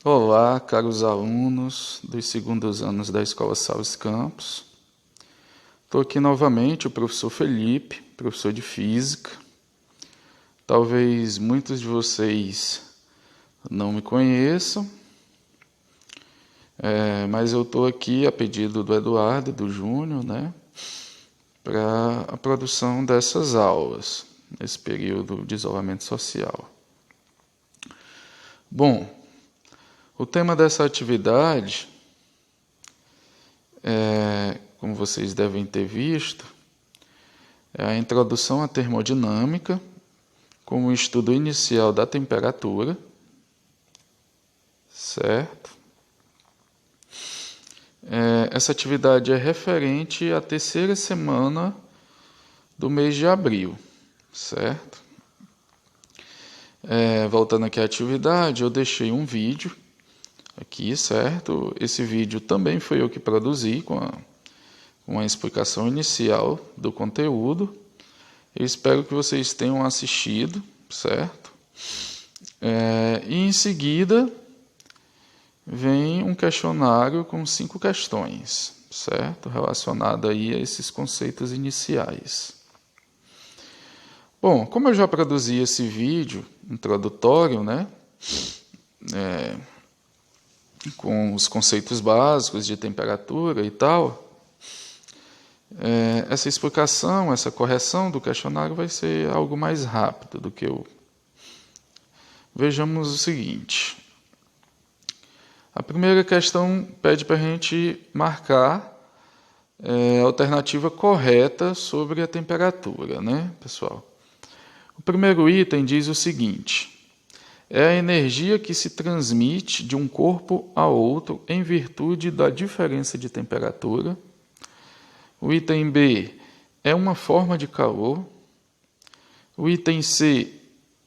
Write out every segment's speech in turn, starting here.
Olá, caros alunos dos segundos anos da Escola Salles Campos. Estou aqui novamente, o professor Felipe, professor de Física. Talvez muitos de vocês não me conheçam, mas eu estou aqui a pedido do Eduardo e do Júnior, para a produção dessas aulas, nesse período de isolamento social. Bom, o tema dessa atividade, como vocês devem ter visto, é a introdução à termodinâmica, como um estudo inicial da temperatura, certo? Essa atividade é referente à terceira semana do mês de abril, certo? Voltando aqui à atividade, eu deixei um vídeo aqui, certo? Esse vídeo também foi eu que produzi com uma explicação inicial do conteúdo. Eu espero que vocês tenham assistido, certo? E em seguida vem um questionário com 5 questões, certo? Relacionado aí a esses conceitos iniciais. Bom, como eu já produzi esse vídeo introdutório, com os conceitos básicos de temperatura e tal, essa explicação, essa correção do questionário vai ser algo mais rápido do que eu. Vejamos o seguinte. A primeira questão pede para a gente marcar a alternativa correta sobre a temperatura, pessoal? O primeiro item diz o seguinte: é a energia que se transmite de um corpo a outro em virtude da diferença de temperatura. O item B é uma forma de calor. O item C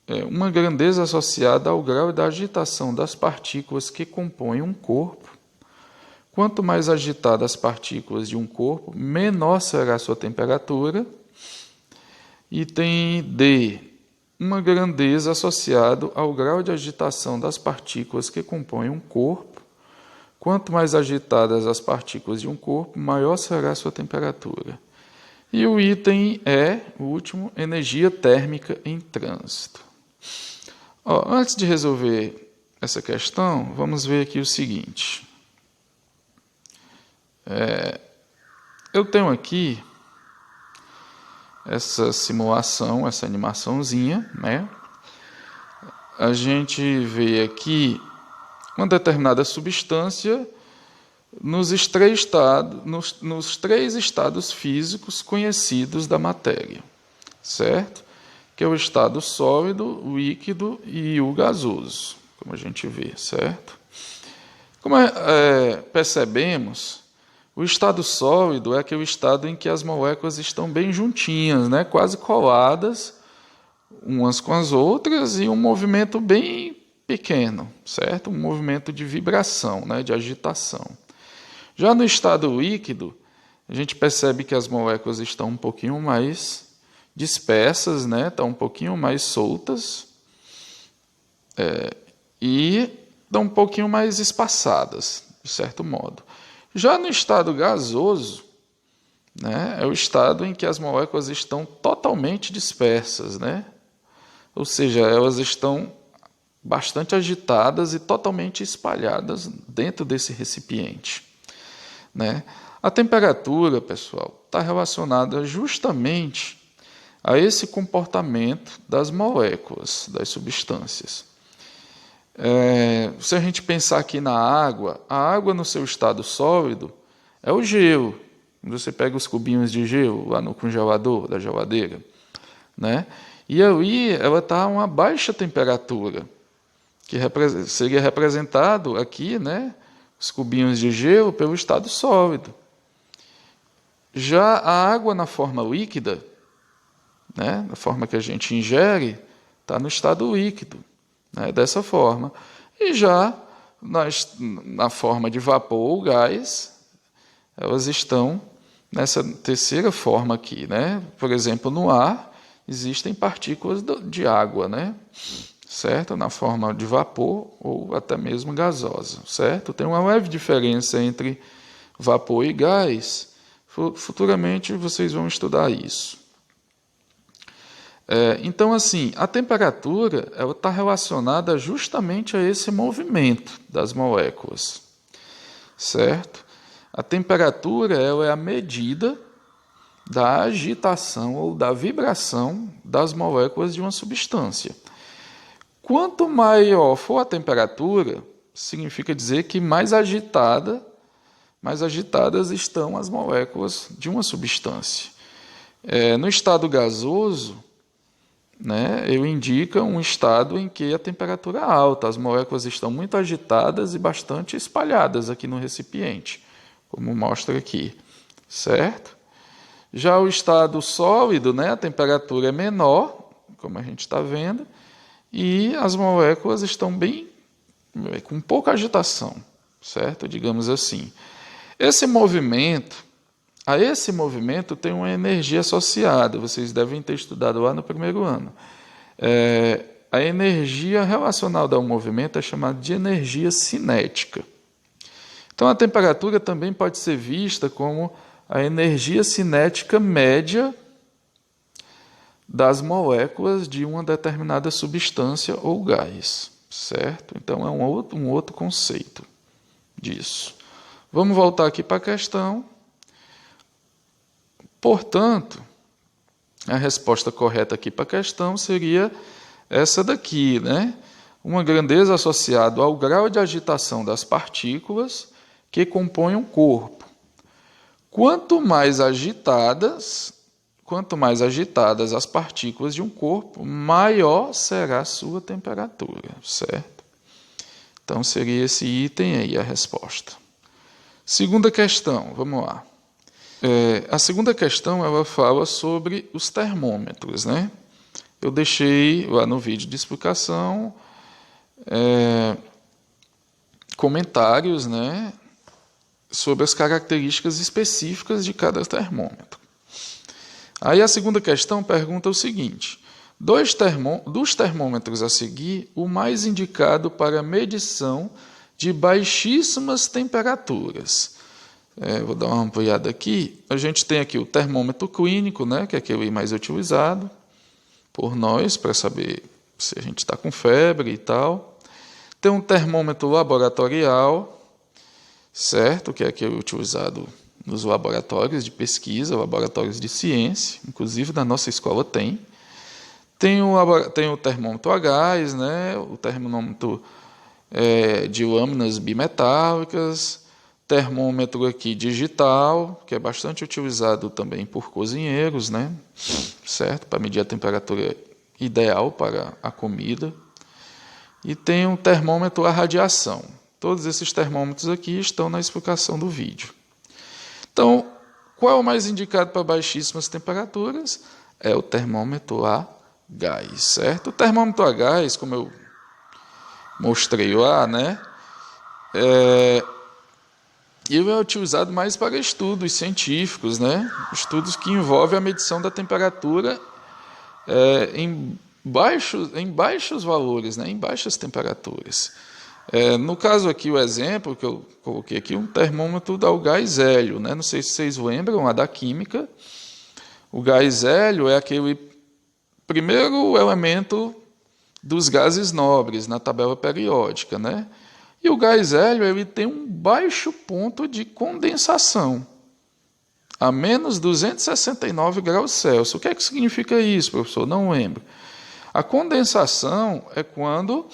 é uma grandeza associada ao grau da agitação das partículas que compõem um corpo. Quanto mais agitadas as partículas de um corpo, menor será a sua temperatura. Item D, uma grandeza associada ao grau de agitação das partículas que compõem um corpo. Quanto mais agitadas as partículas de um corpo, maior será a sua temperatura. E o item E, o último, energia térmica em trânsito. Antes de resolver essa questão, vamos ver aqui o seguinte. Eu tenho aqui essa simulação, essa animaçãozinha, A gente vê aqui uma determinada substância nos três estados físicos conhecidos da matéria, certo? Que é o estado sólido, o líquido e o gasoso, como a gente vê, certo? Como percebemos, o estado sólido é aquele estado em que as moléculas estão bem juntinhas, quase coladas umas com as outras e um movimento bem pequeno, certo? Um movimento de vibração, de agitação. Já no estado líquido, a gente percebe que as moléculas estão um pouquinho mais dispersas, estão um pouquinho mais soltas e estão um pouquinho mais espaçadas, de certo modo. Já no estado gasoso, é o estado em que as moléculas estão totalmente dispersas, Ou seja, elas estão bastante agitadas e totalmente espalhadas dentro desse recipiente, A temperatura, pessoal, está relacionada justamente a esse comportamento das moléculas, das substâncias. Se a gente pensar aqui na água, a água no seu estado sólido é o gelo. Você pega os cubinhos de gelo lá no congelador da geladeira, E ali ela está a uma baixa temperatura, que seria representado aqui, os cubinhos de gelo pelo estado sólido. Já a água na forma líquida, da forma que a gente ingere, está no estado líquido, dessa forma. E já na forma de vapor ou gás, elas estão nessa terceira forma aqui. Por exemplo, no ar existem partículas de água, certo? Na forma de vapor ou até mesmo gasosa, certo? Tem uma leve diferença entre vapor e gás. Futuramente vocês vão estudar isso. Então, assim, a temperatura está relacionada justamente a esse movimento das moléculas, certo? A temperatura ela é a medida da agitação ou da vibração das moléculas de uma substância. Quanto maior for a temperatura, significa dizer que mais agitadas estão as moléculas de uma substância. No estado gasoso, né, ele indica um estado em que a temperatura é alta, as moléculas estão muito agitadas e bastante espalhadas aqui no recipiente, como mostra aqui, certo? Já o estado sólido, né, a temperatura é menor, como a gente está vendo, e as moléculas estão com pouca agitação, certo? Digamos assim. A esse movimento tem uma energia associada, vocês devem ter estudado lá no primeiro ano. A energia relacionada ao movimento é chamada de energia cinética. Então, a temperatura também pode ser vista como a energia cinética média das moléculas de uma determinada substância ou gás, certo? Então, é um outro conceito disso. Vamos voltar aqui para a questão. Portanto, a resposta correta aqui para a questão seria essa daqui, né? Uma grandeza associada ao grau de agitação das partículas que compõem um corpo. Quanto mais agitadas as partículas de um corpo, maior será a sua temperatura, certo? Então, seria esse item aí a resposta. Segunda questão, vamos lá. A segunda questão, ela fala sobre os termômetros, né? Eu deixei lá no vídeo de explicação comentários, né, sobre as características específicas de cada termômetro. Aí a segunda questão pergunta o seguinte: dos termômetros a seguir, o mais indicado para medição de baixíssimas temperaturas. Vou dar uma ampliada aqui. A gente tem aqui o termômetro clínico, né, que é aquele mais utilizado por nós para saber se a gente está com febre e tal. Tem um termômetro laboratorial, certo, que é aquele utilizado nos laboratórios de pesquisa, laboratórios de ciência, inclusive na nossa escola tem. Tem o termômetro a gás, né, o termômetro de lâminas bimetálicas, termômetro aqui digital, que é bastante utilizado também por cozinheiros, né, certo, para medir a temperatura ideal para a comida. E tem um termômetro a radiação. Todos esses termômetros aqui estão na explicação do vídeo. Então, qual é o mais indicado para baixíssimas temperaturas? É o termômetro a gás, certo? O termômetro a gás, como eu mostrei lá, né, ele é utilizado mais para estudos científicos, né, estudos que envolvem a medição da temperatura em baixos valores, né, em baixas temperaturas. No caso aqui, o exemplo que eu coloquei aqui, um termômetro ao gás hélio, né? Não sei se vocês lembram, da química. O gás hélio é aquele primeiro elemento dos gases nobres na tabela periódica, né? E o gás hélio ele tem um baixo ponto de condensação, a menos 269 graus Celsius. O que é que significa isso, professor? Não lembro. A condensação é quando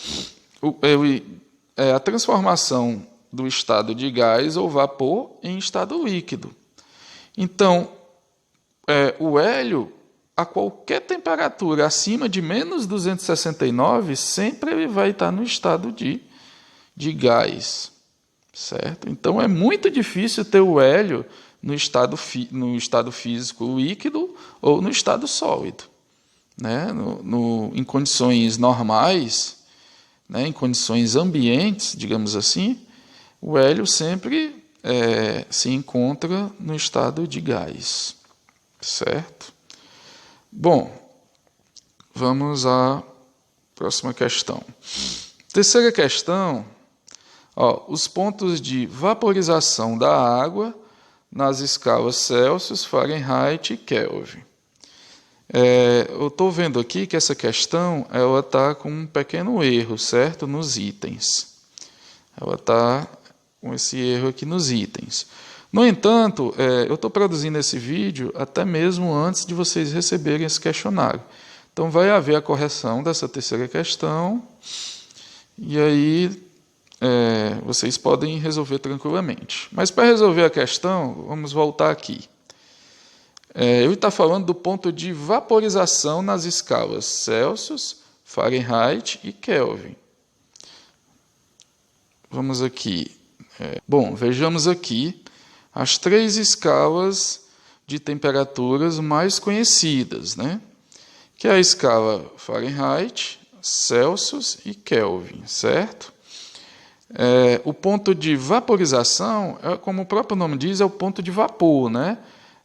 a transformação do estado de gás ou vapor em estado líquido. Então, o hélio, a qualquer temperatura acima de menos 269, sempre ele vai estar no estado de gás, certo? Então, é muito difícil ter o hélio no estado físico líquido ou no estado sólido, né? Em condições normais, né, em condições ambientes, digamos assim, o hélio sempre se encontra no estado de gás, certo? Bom, vamos à Próxima questão. Terceira questão, ó, os pontos de vaporização da água nas escalas Celsius, Fahrenheit e Kelvin. Eu estou vendo aqui que essa questão ela está com um pequeno erro, certo? Nos itens. Ela está com esse erro aqui nos itens. No entanto, eu estou produzindo esse vídeo até mesmo antes de vocês receberem esse questionário. Então, vai haver a correção dessa terceira questão e aí vocês podem resolver tranquilamente. Mas para resolver a questão, vamos voltar aqui. Ele está falando do ponto de vaporização nas escalas Celsius, Fahrenheit e Kelvin. Vamos aqui. Bom, vejamos aqui as 3 escalas de temperaturas mais conhecidas, né? Que é a escala Fahrenheit, Celsius e Kelvin, certo? O ponto de vaporização, como o próprio nome diz, é o ponto de vapor, né?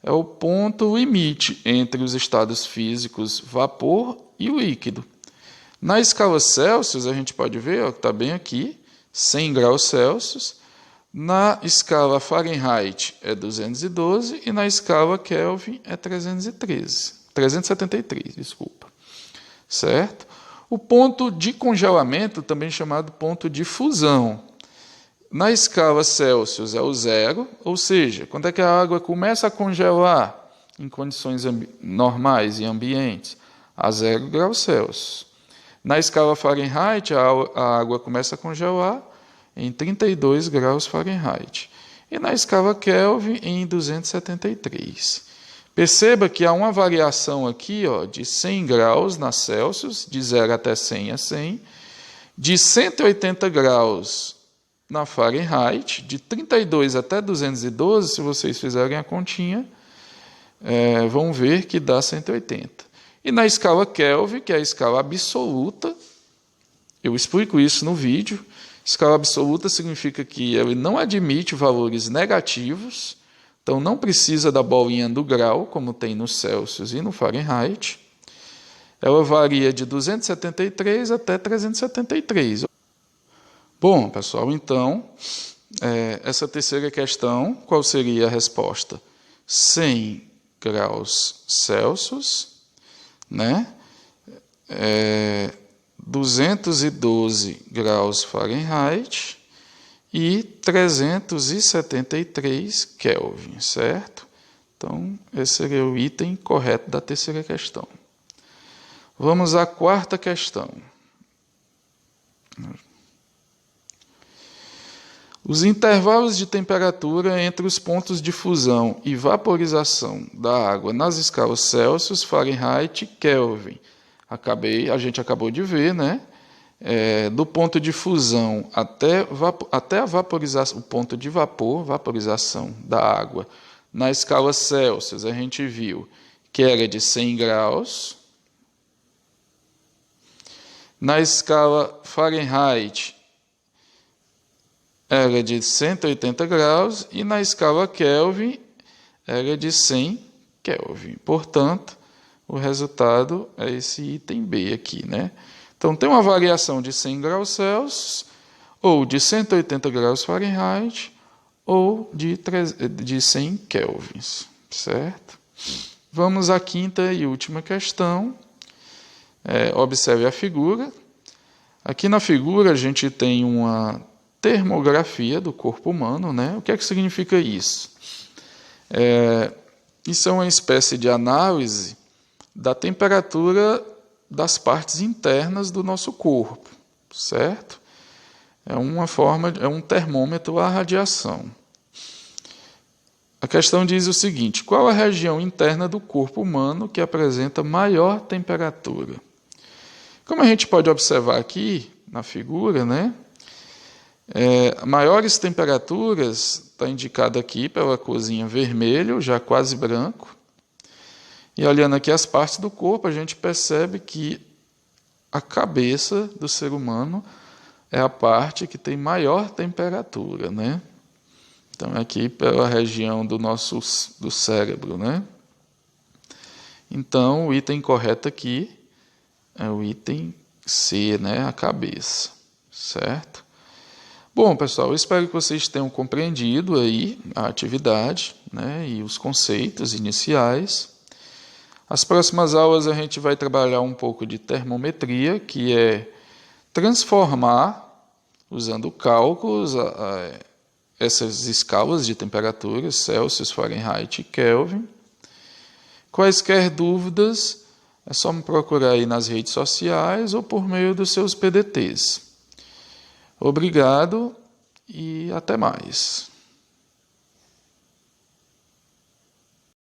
É o ponto limite entre os estados físicos vapor e líquido. Na escala Celsius, a gente pode ver, que está bem aqui, 100 graus Celsius. Na escala Fahrenheit é 212 e na escala Kelvin é 373, desculpa. Certo? O ponto de congelamento, também chamado ponto de fusão. Na escala Celsius é o 0, ou seja, quando é que a água começa a congelar em condições normais e ambientes? A 0 graus Celsius. Na escala Fahrenheit, a água começa a congelar em 32 graus Fahrenheit. E na escala Kelvin, em 273. Perceba que há uma variação aqui de 100 graus na Celsius, de 0 até 100 é 100, de 180 graus na Fahrenheit, de 32 até 212, se vocês fizerem a continha, vão ver que dá 180. E na escala Kelvin, que é a escala absoluta, eu explico isso no vídeo, escala absoluta significa que ele não admite valores negativos, então não precisa da bolinha do grau, como tem no Celsius e no Fahrenheit. Ela varia de 273 até 373. Bom, pessoal, então, essa terceira questão, qual seria a resposta? 100 graus Celsius, né? 212 graus Fahrenheit e 373 Kelvin, certo? Então, esse seria o item correto da terceira questão. Vamos à quarta questão. Os intervalos de temperatura entre os pontos de fusão e vaporização da água nas escalas Celsius, Fahrenheit e Kelvin. A gente acabou de ver, né? Do ponto de fusão até a vaporização, o ponto de vapor, vaporização da água, na escala Celsius, a gente viu que era de 100 graus. Na escala Fahrenheit, era de 180 graus e na escala Kelvin era de 100 Kelvin. Portanto, o resultado é esse item B aqui, né? Então, tem uma variação de 100 graus Celsius, ou de 180 graus Fahrenheit, ou de 100 Kelvins, certo? Vamos à quinta e última questão. Observe a figura. Aqui na figura a gente tem uma termografia do corpo humano, né? O que é que significa isso? Isso é uma espécie de análise da temperatura das partes internas do nosso corpo, certo? É um termômetro à radiação. A questão diz o seguinte: qual a região interna do corpo humano que apresenta maior temperatura? Como a gente pode observar aqui na figura, né? Maiores temperaturas está indicado aqui pela corzinha vermelho, já quase branco. E olhando aqui as partes do corpo, a gente percebe que a cabeça do ser humano é a parte que tem maior temperatura, né? Então, aqui pela região do cérebro, né? Então, o item correto aqui é o item C, né, a cabeça, certo? Bom, pessoal, eu espero que vocês tenham compreendido aí a atividade, né, e os conceitos iniciais. As próximas aulas a gente vai trabalhar um pouco de termometria, que é transformar, usando cálculos, essas escalas de temperatura, Celsius, Fahrenheit e Kelvin. Quaisquer dúvidas, é só me procurar aí nas redes sociais ou por meio dos seus PDTs. Obrigado e até mais.